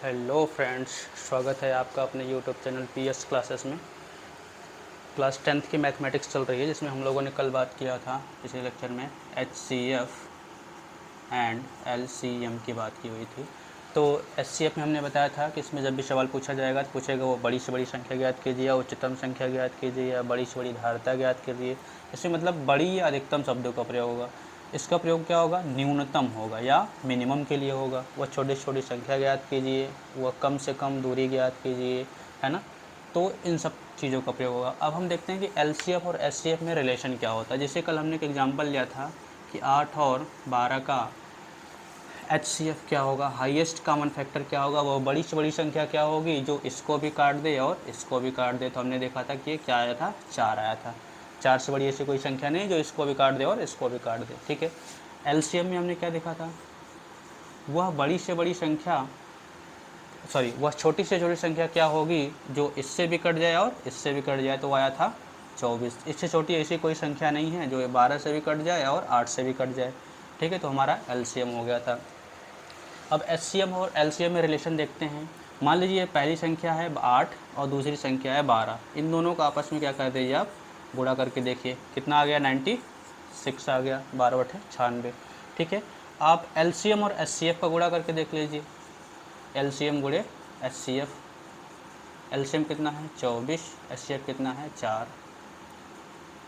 Hello friends, स्वागत है आपका अपने यूट्यूब चैनल पीएस क्लासेस में। क्लास 10th की मैथमेटिक्स चल रही है, जिसमें हम लोगों ने कल बात किया था पिछले लेक्चर में एचसीएफ एंड एलसीएम की बात की हुई थी। तो एचसीएफ में हमने बताया था कि इसमें जब भी सवाल पूछा जाएगा तो पूछेगा वो बड़ी से बड़ी संख्या ज्ञात कीजिए या उच्चतम संख्या ज्ञात कीजिए या बड़ी से बड़ी धारता ज्ञात कीजिए। इसमें मतलब बड़ी या अधिकतम शब्दों का प्रयोग होगा। इसका प्रयोग क्या होगा? न्यूनतम होगा या मिनिमम के लिए होगा। वह छोटी से छोटी संख्या ज्ञात कीजिए, वह कम से कम दूरी ज्ञात कीजिए, है ना। तो इन सब चीज़ों का प्रयोग होगा। अब हम देखते हैं कि एलसीएफ और एचसीएफ में रिलेशन क्या होता है। जैसे कल हमने एक एग्जांपल लिया था कि 8 और 12 का एचसीएफ क्या होगा, हाईएस्ट कॉमन फैक्टर क्या होगा, वो बड़ी से बड़ी संख्या क्या होगी जो इसको भी काट दे और इसको भी काट दे। तो हमने देखा था कि क्या आया था, 4 आया था। 4 से बड़ी ऐसी कोई संख्या नहीं जो इसको भी काट दे और इसको भी काट दे, ठीक है। एलसीएम में हमने क्या देखा था, वह बड़ी से बड़ी संख्या वह छोटी से छोटी संख्या क्या होगी जो इससे भी कट जाए और इससे भी कट जाए। तो आया था 24। इससे छोटी ऐसी कोई संख्या नहीं है जो 12 से भी कट जाए और 8 से भी कट जाए, ठीक है। तो हमारा एलसीएम हो गया था। अब एचसीएम और एलसीएम में रिलेशन देखते हैं। मान लीजिए पहली संख्या है 8 और दूसरी संख्या है 12। इन दोनों का आपस में क्या कर दीजिए आप, गुणा करके देखिए कितना आ गया, 96 आ गया, 12/96, ठीक है। आप एलसीएम और एचसीएफ का गुणा करके देख लीजिए, एलसीएम गुणे एचसीएफ। एलसीएम कितना है 24, एचसीएफ कितना है 4,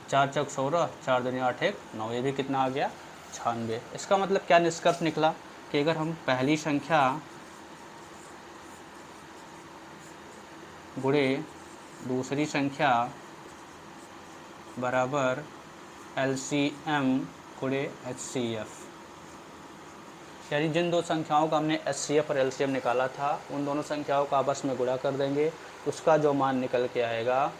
4 चौक 16, 4 दूनी 8 1 9, ये भी कितना आ गया 96। इसका मतलब क्या निष्कर्ष निकला कि अगर हम पहली संख्या गुणे दूसरी संख्या बराबर एलसीएम गुणे एचसीएफ, यानी जिन दो संख्याओं का हमने एचसीएफ और एलसीएम निकाला था उन दोनों संख्याओं का आपस में गुणा कर देंगे, उसका जो मान निकल के आएगा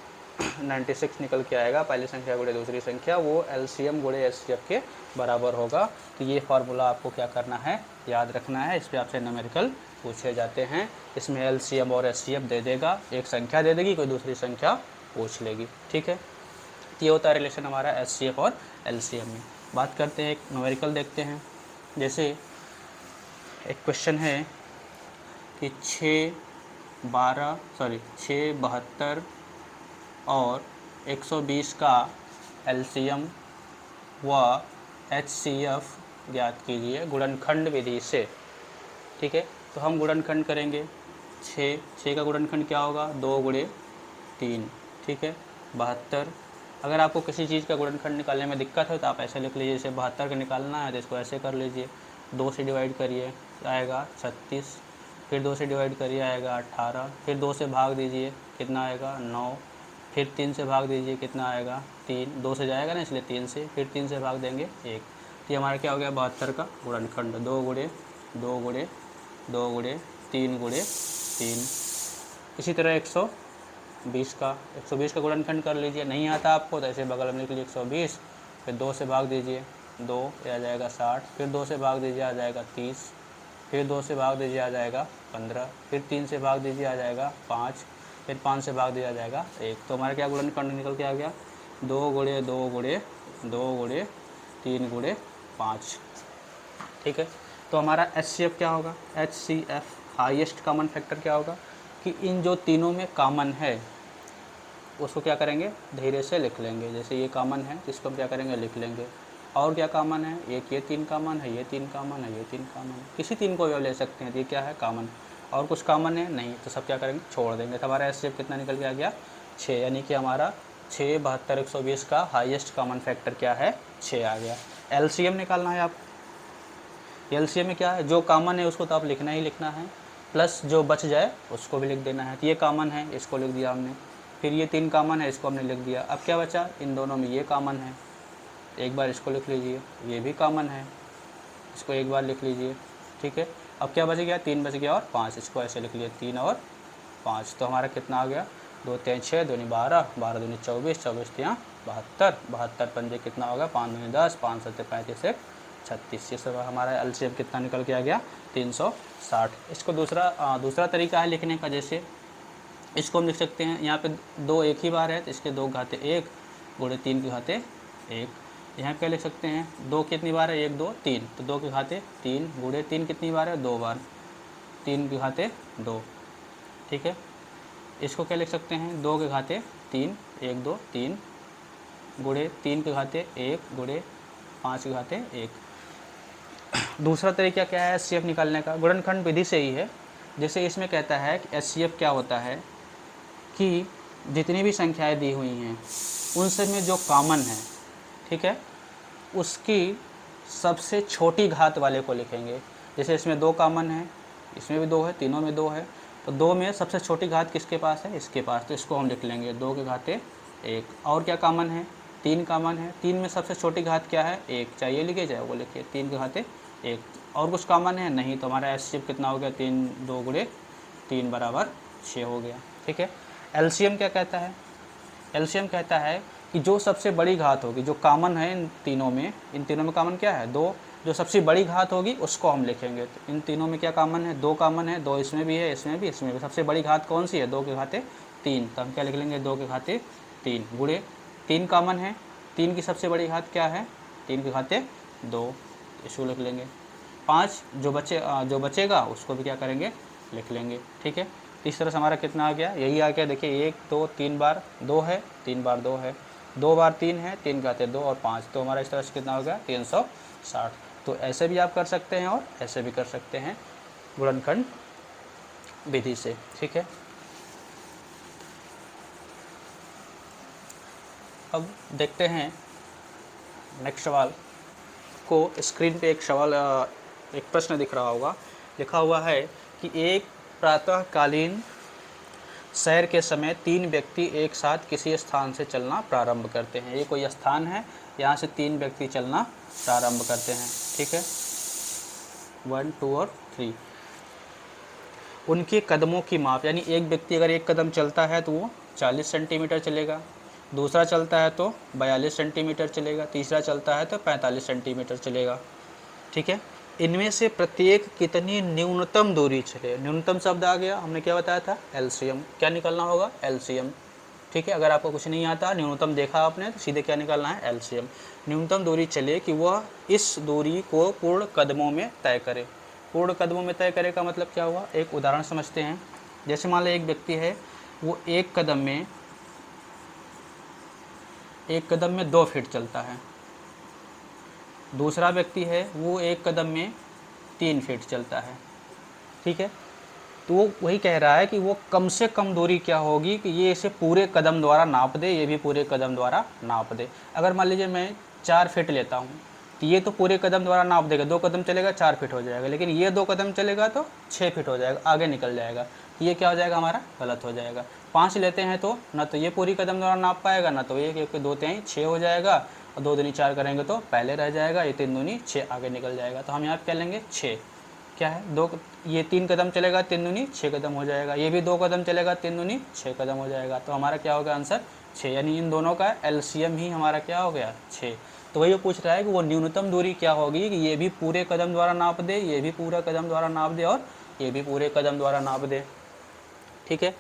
96 निकल के आएगा, पहली संख्या गुणे दूसरी संख्या, वो एलसीएम गुणे एचसीएफ के बराबर होगा। तो ये फार्मूला आपको क्या करना है, याद रखना है। इस पर आपसे न्यूमेरिकल पूछे जाते हैं। इसमें एलसीएम और एचसीएफ दे देगा, एक संख्या दे देगी, कोई दूसरी संख्या पूछ लेगी, ठीक है। तो ये होता है रिलेशन हमारा एचसीएफ और एलसीएम में। बात करते हैं, एक न्यूमेरिकल देखते हैं। जैसे एक क्वेश्चन है कि 6 72 और 120 का एलसीएम व एचसीएफ ज्ञात कीजिए गुणनखंड विधि से, ठीक है। तो हम गुणनखंड करेंगे। 6 का गुणनखंड क्या होगा, 2 गुणे 3, ठीक है। 72, अगर आपको किसी चीज़ का गुणनखंड निकालने में दिक्कत है तो आप ऐसे लिख लीजिए, जैसे 72 का निकालना है तो इसको ऐसे कर लीजिए, 2 से डिवाइड करिए आएगा 36, फिर 2 से डिवाइड करिए आएगा 18, फिर 2 से भाग दीजिए कितना आएगा 9, फिर 3 से भाग दीजिए कितना आएगा 3, 2 से जाएगा ना इसलिए 3 से, फिर 3 से भाग देंगे 1। तो ये हमारा क्या हो गया 72 का गुणनखंड, 2 गुणे 2 गुणे 2 गुणे 3 गुणे 3। इसी तरह 120 का गुणनखंड कर लीजिए, नहीं आता आपको तो ऐसे बगल में लिख लीजिए 120, फिर 2 से भाग दीजिए 2, आ जाएगा 60, फिर 2 से भाग दीजिए आ जाएगा 30, फिर 2 से भाग दीजिए आ जाएगा 15, फिर 3 से भाग दीजिए आ जाएगा 5, फिर 5 से भाग दिया जाएगा 1। तो हमारा क्या गुणनखंड निकल के आ गया, 2 गुणे 2 गुणे 2 गुणे 3 गुणे 5, ठीक है। तो हमारा एचसीएफ क्या होगा, एचसीएफ हाईएस्ट कॉमन फैक्टर क्या होगा कि इन जो तीनों में कॉमन है उसको क्या करेंगे, धीरे से लिख लेंगे। जैसे ये कॉमन है तो इसको हम क्या करेंगे, लिख लेंगे। और क्या कॉमन है, एक ये 3 कॉमन है, ये 3 कॉमन है, ये 3 कॉमन है, किसी 3 को भी ले सकते हैं, ये क्या है कॉमन। और कुछ कॉमन है नहीं तो सब क्या करेंगे, छोड़ देंगे। तो हमारा एचसीएफ कितना निकल के आ गया 6, यानी कि हमारा 6 72 120 का हाईएस्ट कॉमन फैक्टर क्या है 6 आ गया। एलसीएम निकालना है आप, एलसीएम में क्या है, जो कॉमन है उसको तो आप लिखना ही लिखना है, प्लस जो बच जाए उसको भी लिख देना है। तो ये कॉमन है, इसको लिख दिया हमने, फिर ये 3 कॉमन है, इसको हमने लिख दिया। अब क्या बचा, इन दोनों में ये कॉमन है, एक बार इसको लिख लीजिए, ये भी कॉमन है, इसको एक बार लिख लीजिए, ठीक है। अब क्या बच गया, 3 बच गया और 5, इसको ऐसे लिख लिए 3 और 5। तो हमारा कितना आ गया, 2 3 6 2 12, 12 दूनी 24, 24 3 72, 72 पंजे कितना होगा 5 दूनी 10, 5 7 35 1 36। ये सब हमारा एलसीएम कितना निकल के आ गया 360। इसको दूसरा तरीका है लिखने का। जैसे इसको हम लिख सकते हैं, यहाँ पे 2 एक ही बार है तो इसके 2 घाते 1 गुणे 3 के घाते 1। यहाँ क्या लिख सकते हैं, 2 कितनी बार है, 1 2 3, तो 2 के घाते 3 गुणे 3 कितनी बार है 2 बार, 3 के घाते 2, ठीक है। इसको क्या लिख सकते हैं, 2 के घाते 3, 1 2 3 गुणे 3 के घाते 1 गुणे 5 के घाते 1। दूसरा तरीका क्या है HCF निकालने का, गुणनखंड विधि से ही है। जैसे इसमें कहता है कि HCF क्या होता है कि जितनी भी संख्याएं दी हुई हैं उन सब में जो कॉमन है, ठीक है, उसकी सबसे छोटी घात वाले को लिखेंगे। जैसे इसमें 2 कॉमन है, इसमें भी 2 है, तीनों में 2 है, तो 2 में सबसे छोटी घात किसके पास है, इसके पास, तो इसको हम लिख लेंगे 2 के घाते 1। और क्या कॉमन है, 3 कॉमन है, 3 में सबसे छोटी घात क्या है, 1, चाहिए लिखे जाए वो लिखिए 3 के घाते 1। और कुछ कॉमन है नहीं, तो हमारा HCF कितना हो गया, 3 2 गुणे 3 बराबर 6 हो गया, ठीक है। LCM क्या कहता है, LCM कहता है कि जो सबसे बड़ी घात होगी, जो कॉमन है इन तीनों में कॉमन क्या है, 2, जो सबसे बड़ी घात होगी उसको हम लिखेंगे। तो इन तीनों में क्या कॉमन है, 2 कॉमन है, 2 इसमें भी है, इसमें भी, इसमें भी। सबसे बड़ी घात कौन सी है, 2 के घाते 3, तो हम क्या लिख लेंगे 2 के घाते 3 गुणे 3 कॉमन है, 3 की सबसे बड़ी घात क्या है, 3 के घाते 2, इसको लिख लेंगे। 5 जो बचेगा उसको भी क्या करेंगे, लिख लेंगे, ठीक है। इस तरह से हमारा कितना आ गया, यही आ गया, देखिए 1 2 3 बार 2 है, 3 बार 2 है, 2 बार 3 है, 3 घाते 2 और 5, तो हमारा इस तरह से कितना हो गया 360। तो ऐसे भी आप कर सकते हैं और ऐसे भी कर सकते हैं गुणनखंड विधि से, ठीक है। अब देखते हैं नेक्स्ट सवाल को। स्क्रीन पे एक प्रश्न दिख रहा होगा, लिखा हुआ है कि एक प्रातःकालीन सैर के समय 3 व्यक्ति एक साथ किसी स्थान से चलना प्रारंभ करते हैं। ये कोई स्थान है, यहाँ से 3 व्यक्ति चलना प्रारंभ करते हैं, ठीक है, 1 2 और 3। उनके कदमों की माप, यानी एक व्यक्ति अगर एक कदम चलता है तो वो 40 सेंटीमीटर चलेगा, दूसरा चलता है तो 42 सेंटीमीटर चलेगा, तीसरा चलता है तो 45 सेंटीमीटर चलेगा, ठीक है। इनमें से प्रत्येक कितनी न्यूनतम दूरी चले, न्यूनतम शब्द आ गया, हमने क्या बताया था, LCM। क्या निकालना होगा, LCM, ठीक है। अगर आपको कुछ नहीं आता, न्यूनतम देखा आपने, तो सीधे क्या निकालना है, LCM। न्यूनतम दूरी चले कि वह इस दूरी को पूर्ण कदमों में तय करे। पूर्ण कदमों में तय करे का मतलब क्या हुआ, एक उदाहरण समझते हैं। जैसे मान लो एक व्यक्ति है, वो एक कदम में 2 फीट चलता है, दूसरा व्यक्ति है वो एक कदम में 3 फीट चलता है, ठीक है। तो वो वही कह रहा है कि वो कम से कम दूरी क्या होगी कि ये इसे पूरे कदम द्वारा नाप दे, ये भी पूरे कदम द्वारा नाप दे। अगर मान लीजिए मैं 4 फीट लेता हूँ, तो ये तो पूरे कदम द्वारा नाप देगा, 2 कदम चलेगा 4 फीट हो जाएगा, लेकिन ये 2 कदम चलेगा तो 6 फीट हो जाएगा, आगे निकल जाएगा, तो ये क्या हो जाएगा, हमारा गलत हो जाएगा। 5 लेते हैं तो ना तो ये पूरी कदम द्वारा नाप पाएगा, ना तो ये, क्योंकि 2 3 6 हो जाएगा, और 2 दूनी 4 करेंगे तो पहले रह जाएगा, ये 3 दूनी 6 आगे निकल जाएगा। तो हम यहाँ क्या लेंगे, 6, क्या है, 2, ये 3 कदम चलेगा, 3 दूनी 6 कदम हो जाएगा, ये भी 2 कदम चलेगा, 3 दूनी 6 कदम हो जाएगा। तो हमारा क्या होगा आंसर, 6, यानी इन दोनों का LCM ही हमारा क्या हो गया, 6। तो वही वो पूछ रहा है कि वो न्यूनतम दूरी क्या होगी कि ये भी पूरे कदम द्वारा नाप दे, ये भी पूरा कदम द्वारा नाप दे, और ये भी पूरे कदम द्वारा नाप दे, ठीक है।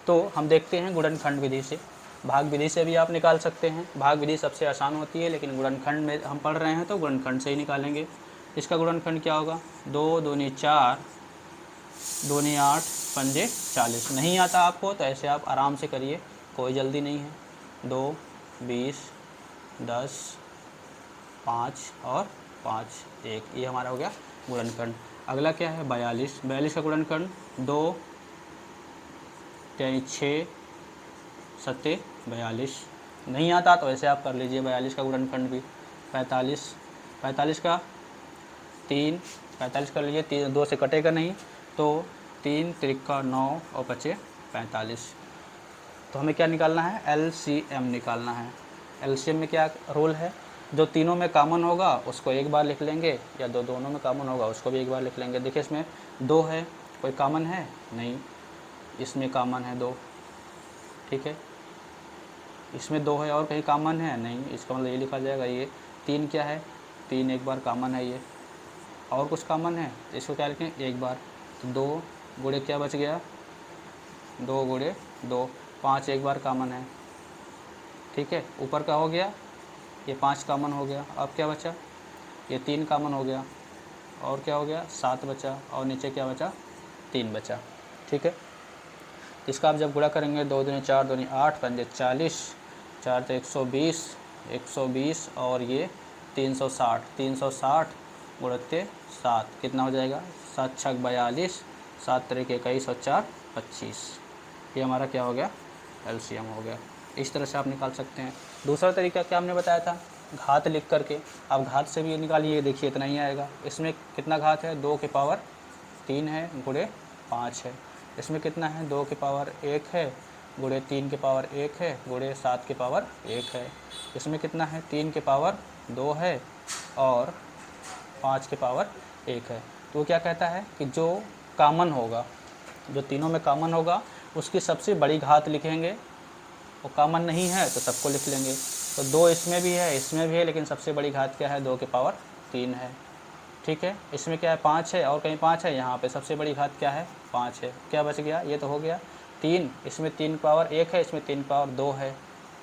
तो हम देखते हैं गुणनखंड विधि से। भाग विधि से भी आप निकाल सकते हैं, भाग विधि सबसे आसान होती है, लेकिन गुणनखंड में हम पढ़ रहे हैं तो गुणनखंड से ही निकालेंगे। इसका गुणनखंड क्या होगा, 2 दूनी 4, दूनी 8, पंजे 40। नहीं आता आपको तो ऐसे आप आराम से करिए, कोई जल्दी नहीं है। 2 20 10 5 और 5 1, ये हमारा हो गया गुणनखंड। अगला क्या है, 42। 42 का गुणनखंड 2 6 7 42। नहीं आता तो ऐसे आप कर लीजिए 42 का गुणनखंड भी। 45 का 3, 45 कर लीजिए, 3 2 से कटेगा नहीं, तो 3 त्रिका 9 और 5 45। तो हमें क्या निकालना है, LCM निकालना है। LCM में क्या रोल है, जो तीनों में कॉमन होगा उसको एक बार लिख लेंगे, या दोनों में कॉमन होगा उसको भी एक बार लिख लेंगे। देखिए इसमें 2 है, कोई कॉमन है नहीं, इसमें कॉमन है 2, ठीक है। इसमें 2 है और कहीं कॉमन है नहीं, इसका मतलब ये लिखा जाएगा। ये 3 क्या है, 3 एक बार कॉमन है, ये और कुछ कॉमन है, इसको क्या लिखें, एक बार। तो 2 गुणे क्या बच गया, 2 गुणे 2, 5 एक बार कॉमन है, ठीक है। ऊपर का हो गया, ये 5 कॉमन हो गया। अब क्या बचा, ये 3 कॉमन हो गया, और क्या हो गया 7 बचा, और नीचे क्या बचा 3 बचा। ठीक है, इसका आप जब गुणा करेंगे 2 दूनी 4, 2 दूनी 8, 5 40, 4 तो 120, 120 और ये 360, 360 गुणित 7 कितना हो जाएगा 7 छक 42, 7 तरीके 21 और 4 25। ये हमारा क्या हो गया एलसीएम हो गया। इस तरह से आप निकाल सकते हैं। दूसरा तरीका क्या हमने बताया था, घात लिख करके। आप घात से भी निकालिए, देखिए इतना ही आएगा। इसमें कितना घात है 2 की पावर 3 है गुणे 5 है। इसमें कितना है 2 की पावर 1 है गुणे 3 की पावर 1 है गुणे 7 की पावर 1 है। इसमें कितना है 3 की पावर 2 है और 5 की पावर 1 है। तो वो क्या कहता है कि जो कॉमन होगा, जो तीनों में कॉमन होगा उसकी सबसे बड़ी घात लिखेंगे। वो कॉमन नहीं है तो सबको लिख लेंगे। तो 2 इसमें भी है, इसमें भी है, लेकिन सबसे बड़ी घात क्या है 2 की पावर 3 है। ठीक है, इसमें क्या है 5 है और कहीं 5 है, यहाँ पे सबसे बड़ी घात क्या है 5 है। क्या बच गया, ये तो हो गया 3, इसमें 3 पावर 1 है, इसमें 3 पावर 2 है,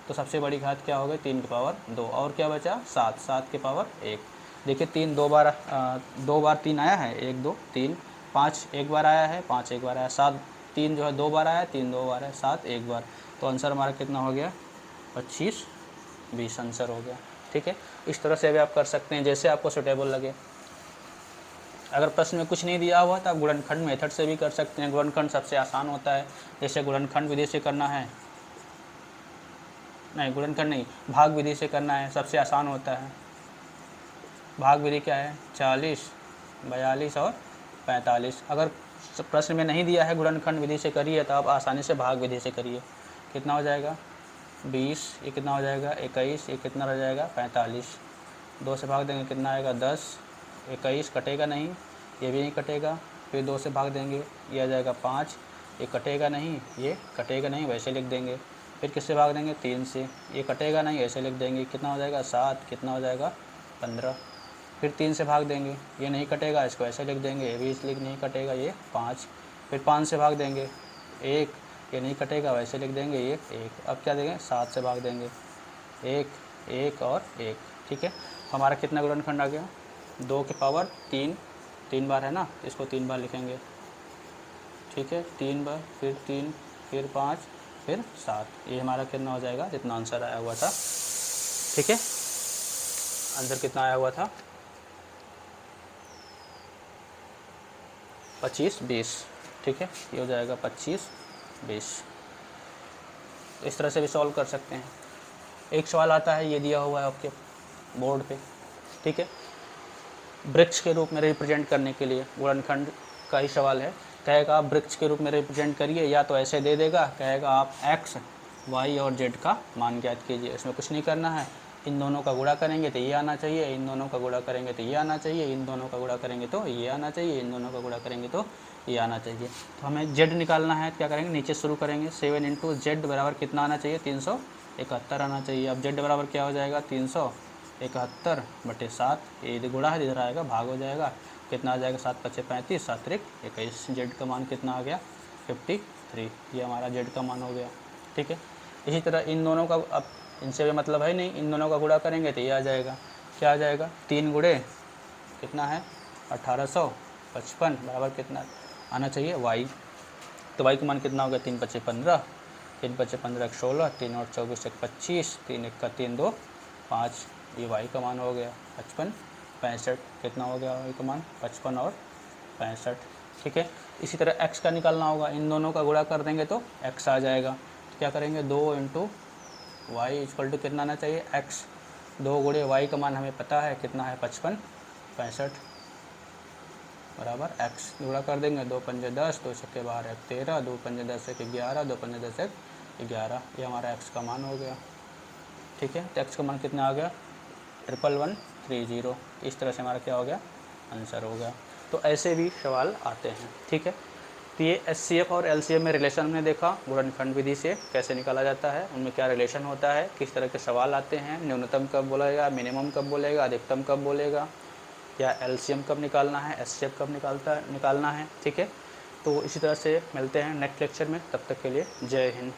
तो सबसे बड़ी घात क्या हो गई 3 की पावर 2। और क्या बचा 7, 7 की पावर 1। देखिए 3 2 बार 3 आया है, 1 2 3, 5 एक बार आया है, 5 एक बार आया, 7 3 जो है 2 बार आया, 3 2 बार है, 7 एक बार। तो आंसर हमारा कितना हो गया 25 20 आंसर हो गया। ठीक है, इस तरह से भी आप कर सकते हैं जैसे आपको सूटेबल लगे। अगर प्रश्न में कुछ नहीं दिया हुआ तो आप गुणनखंड मेथड से भी कर सकते हैं। गुणनखंड सबसे आसान होता है। जैसे गुणनखंड विधि से करना है, नहीं गुणनखंड नहीं, भाग विधि से करना है, सबसे आसान होता है। भाग विधि क्या है 40, 42 और 45। अगर प्रश्न में नहीं दिया है गुणनखंड विधि से करिए तो आप आसानी से भाग विधि से करिए। कितना हो जाएगा 20, ये कितना हो जाएगा 21, ये कितना रह जाएगा 45। 2 से भाग देंगे कितना आएगा 10, 21 कटेगा नहीं, ये भी नहीं कटेगा। फिर 2 से भाग देंगे ये आ जाएगा 5, ये कटेगा नहीं, ये कटेगा नहीं, वैसे लिख देंगे। फिर किससे भाग देंगे 3 से, ये कटेगा नहीं, ऐसे लिख देंगे। कितना हो जाएगा 7, कितना हो जाएगा 15। फिर 3 से भाग देंगे, ये नहीं कटेगा, इसको ऐसे लिख देंगे, ये भी इसलिए नहीं कटेगा, ये 5। फिर 5 से भाग देंगे 1, ये नहीं कटेगा, वैसे लिख देंगे, ये 1। अब क्या देंगे 7 से भाग देंगे 1, 1 और 1। ठीक है, हमारा कितना गुणनखंड आ गया 2 की पावर 3, 3 बार है ना, इसको 3 बार लिखेंगे। ठीक है, 3 बार, फिर 3, फिर 5, फिर 7। ये हमारा कितना हो जाएगा जितना आंसर आया हुआ था। ठीक है, आंसर कितना आया हुआ था 25 20। ठीक है, ये हो जाएगा 25 20। इस तरह से भी सॉल्व कर सकते हैं। एक सवाल आता है, ये दिया हुआ है आपके बोर्ड पे। ठीक है, वृक्ष के रूप में रिप्रेजेंट करने के लिए गुणनखंड का ही सवाल है। कहेगा आप वृक्ष के रूप में रिप्रेजेंट करिए, या तो ऐसे दे देगा, कहेगा आप x, y और z का मान ज्ञात कीजिए। इसमें कुछ नहीं करना है, इन दोनों का गुणा करेंगे तो ये आना चाहिए, इन दोनों का गुणा करेंगे तो ये आना चाहिए, इन दोनों का गुणा करेंगे तो ये आना चाहिए, इन दोनों का गुणा करेंगे तो ये आना चाहिए। तो हमें z निकालना है, क्या करेंगे नीचे शुरू करेंगे। 7 × z बराबर कितना आना चाहिए 371 आना चाहिए। अब z बराबर क्या हो जाएगा 371/7, ये गुणा है, इधर आएगा भाग हो जाएगा। कितना आ जाएगा 7 × 5 = 35, 7 × 21। z का मान कितना आ गया 53। ये हमारा z का मान हो गया। ठीक है, इसी तरह इन दोनों का, अब इनसे भी मतलब है नहीं, इन दोनों का गुणा करेंगे तो ये आ जाएगा, क्या आ जाएगा 3 गुणे कितना है 1855 बराबर कितना आना चाहिए y। तो y का मान कितना होगा 3 × 5 = 15, 3 × 5 = 15 = 16, 3 और 24 = 25, 3 × 1 = 3, 2 5। ये y का मान हो गया 55 65। कितना हो गया y का मान 55 और 65। ठीक है, इसी तरह x का निकालना होगा। इन दोनों का गुणा कर देंगे तो x आ जाएगा। तो क्या करेंगे 2 × y = कितना आना चाहिए x। 2 गुणे y का मान हमें पता है कितना है 55 65 बराबर x। गुणा कर देंगे 2 × 5 = 10, 2 छक्के बाहर 1 13, 2 × 5 = 10 1 11, 2 × 5 = 10 1 11। ये हमारा x का मान हो गया। ठीक है, तो x का मान कितना आ गया 11130। इस तरह से हमारा क्या हो गया आंसर हो गया। तो ऐसे भी सवाल आते हैं। ठीक है, तो ये HCF और LCM में रिलेशन हमने देखा, गुणनखंड विधि से कैसे निकाला जाता है, उनमें क्या रिलेशन होता है, किस तरह के सवाल आते हैं, न्यूनतम कब बोलेगा, मिनिमम कब बोलेगा, अधिकतम कब बोलेगा, या LCM कब निकालना है, HCF कब निकालना है। ठीक है, तो इसी तरह से मिलते हैं नेक्स्ट लेक्चर में। तब तक के लिए जय हिंद।